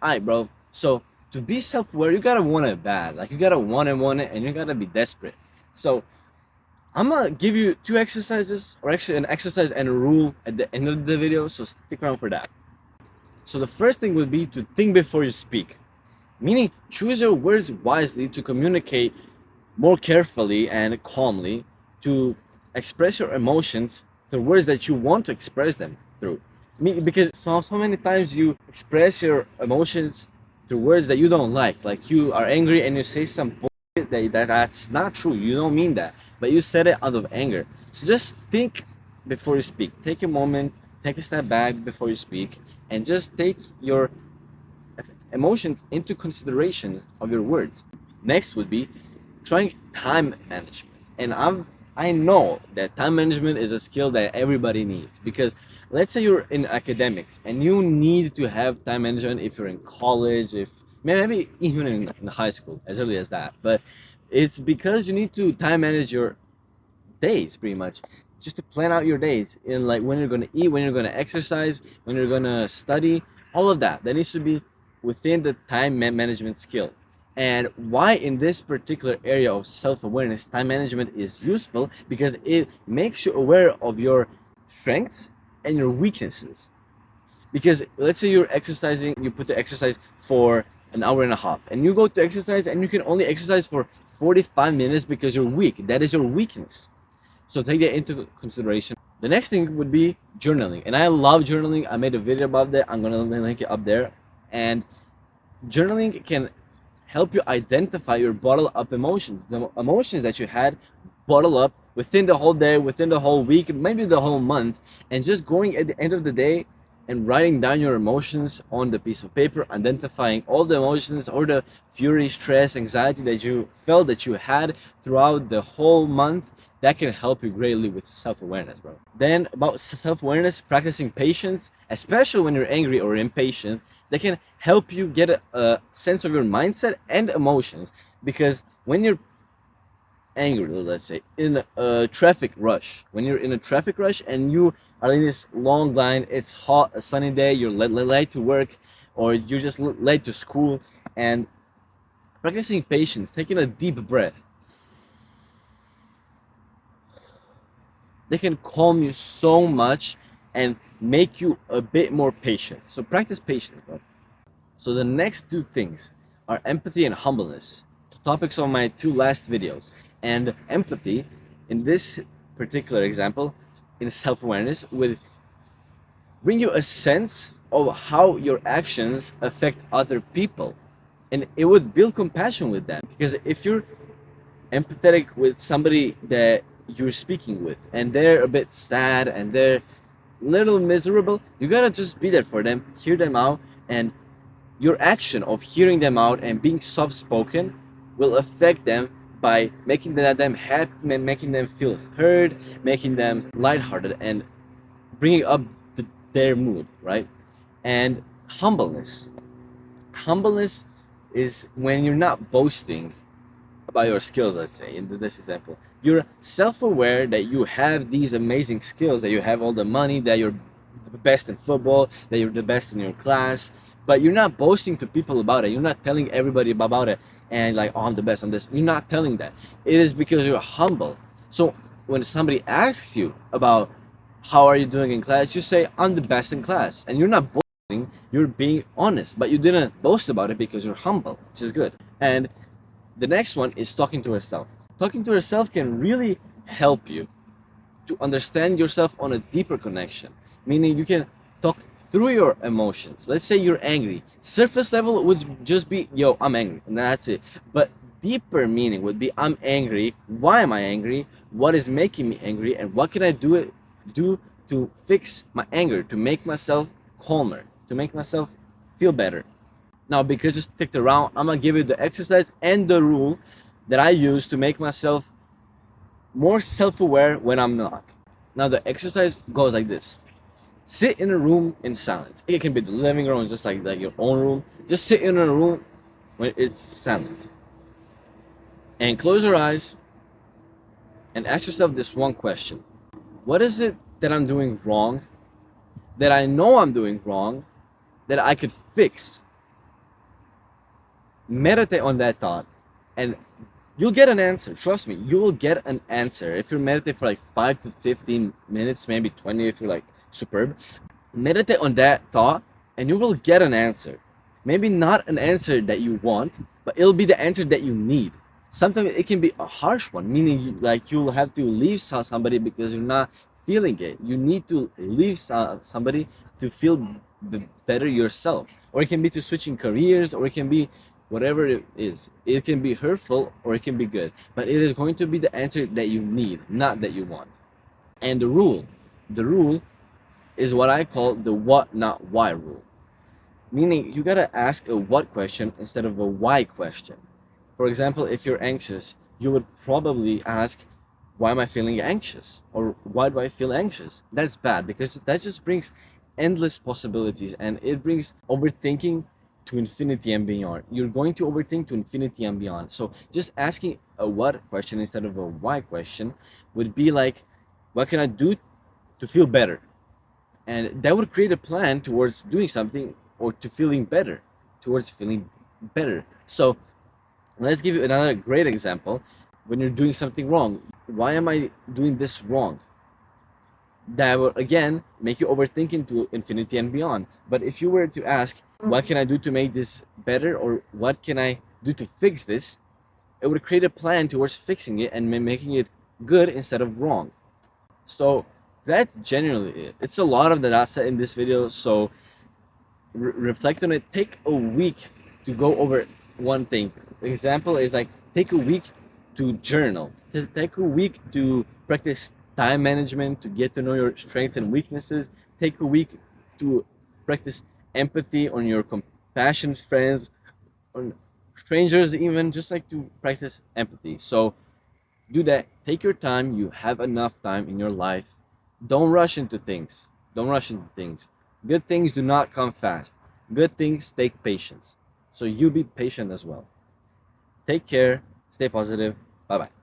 Alright, bro. So to be self-aware, you gotta want it bad. Like you gotta want it, and you gotta be desperate. So I'm gonna give you two exercises, or actually an exercise and a rule at the end of the video. So stick around for that. So the first thing would be to think before you speak, meaning choose your words wisely to communicate more carefully and calmly, to express your emotions through words that you want to express them through. Because so many times you express your emotions through words that you don't like you are angry and you say some bullshit that's not true. You don't mean that, but you said it out of anger. So just think before you speak. Take a moment, take a step back before you speak, and just take your emotions into consideration of your words. Next would be trying time management. And I know that time management is a skill that everybody needs, because let's say you're in academics and you need to have time management if you're in college, if maybe even in high school, as early as that. But it's because you need to time manage your days pretty much, just to plan out your days in like when you're going to eat, when you're going to exercise, when you're going to study, all of that needs to be within the time management skill. And why in this particular area of self-awareness time management is useful, because it makes you aware of your strengths and your weaknesses. Because let's say you're exercising, you put the exercise for an hour and a half, and you go to exercise and you can only exercise for 45 minutes because you're weak. That is your weakness. So take that into consideration. The next thing would be journaling. And I love journaling. I made a video about that. I'm going to link it up there. And journaling can help you identify your bottled up emotions, the emotions that you had bottled up within the whole day, within the whole week, maybe the whole month, and just going at the end of the day and writing down your emotions on the piece of paper, identifying all the emotions or the fury, stress, anxiety that you felt that you had throughout the whole month. That can help you greatly with self-awareness, bro. Then about self-awareness, practicing patience, especially when you're angry or impatient, that can help you get a sense of your mindset and emotions. Because when you're angry, let's say in a traffic rush, when you're in a traffic rush and you are in this long line, it's hot, a sunny day, you're late to work, or you're just late to school, and practicing patience, taking a deep breath, they can calm you so much and make you a bit more patient. So practice patience, bro. So the next two things are empathy and humbleness, topics on my two last videos. And empathy, in this particular example, in self-awareness, would bring you a sense of how your actions affect other people. And it would build compassion with them. Because if you're empathetic with somebody that you're speaking with and they're a bit sad and they're little miserable, you gotta just be there for them, hear them out, and your action of hearing them out and being soft spoken will affect them by making them happy, making them feel heard, making them lighthearted, and bringing up their mood, right? And humbleness. Humbleness is when you're not boasting about your skills. Let's say in this example, you're self-aware that you have these amazing skills, that you have all the money, that you're the best in football, that you're the best in your class, but you're not boasting to people about it. You're not telling everybody about it and like, oh, I'm the best on this. You're not telling that. It is because you're humble. So when somebody asks you about how are you doing in class, you say, I'm the best in class, and you're not boasting, you're being honest, but you didn't boast about it because you're humble, which is good. And the next one is talking to yourself. Talking to yourself can really help you to understand yourself on a deeper connection, meaning you can talk through your emotions. Let's say you're angry. Surface level would just be, yo, I'm angry, and that's it. But deeper meaning would be, I'm angry. Why am I angry? What is making me angry? And what can I do to fix my anger, to make myself calmer, to make myself feel better? Now, because you sticked around, I'm gonna give you the exercise and the rule that I use to make myself more self-aware when I'm not. Now, the exercise goes like this. Sit in a room in silence. It can be the living room, just like your own room. Just sit in a room when it's silent. And close your eyes and ask yourself this one question. What is it that I'm doing wrong, that I know I'm doing wrong, that I could fix? meditate on that thought, and you'll get an answer. Trust me, you will get an answer. If you meditate for like 5 to 15 minutes, maybe 20 if you're like superb, meditate on that thought and you will get an answer. Maybe not an answer that you want, but it'll be the answer that you need. Sometimes it can be a harsh one, meaning you'll have to leave somebody because you're not feeling it. You need to leave somebody to feel better yourself. Or it can be to switching careers, or it can be whatever it is. It can be hurtful or it can be good, but it is going to be the answer that you need, not that you want. And the rule is what I call the what not why rule. Meaning you gotta ask a what question instead of a why question. For example, if you're anxious, you would probably ask, why am I feeling anxious? Or why do I feel anxious? That's bad, because that just brings endless possibilities, and it brings overthinking to infinity and beyond. You're going to overthink to infinity and beyond. So just asking a what question instead of a why question would be like, what can I do to feel better? And that would create a plan towards doing something, or to feeling better, towards feeling better. So let's give you another great example. When you're doing something wrong, why am I doing this wrong? That will again make you overthinking to infinity and beyond. But if you were to ask, what can I do to make this better, or what can I do to fix this, it would create a plan towards fixing it and making it good instead of wrong. So that's generally it. It's a lot of that I said in this video, so reflect on it. Take a week to go over one thing. Example is like, take a week to journal. Take a week to practice time management, to get to know your strengths and weaknesses. Take a week to practice empathy on your compassion friends, on strangers, even just like to practice empathy. So do that. Take your time. You have enough time in your life. Don't rush into things. Don't rush into things. Good things do not come fast. Good things take patience. So you be patient as well. Take care. Stay positive. Bye bye.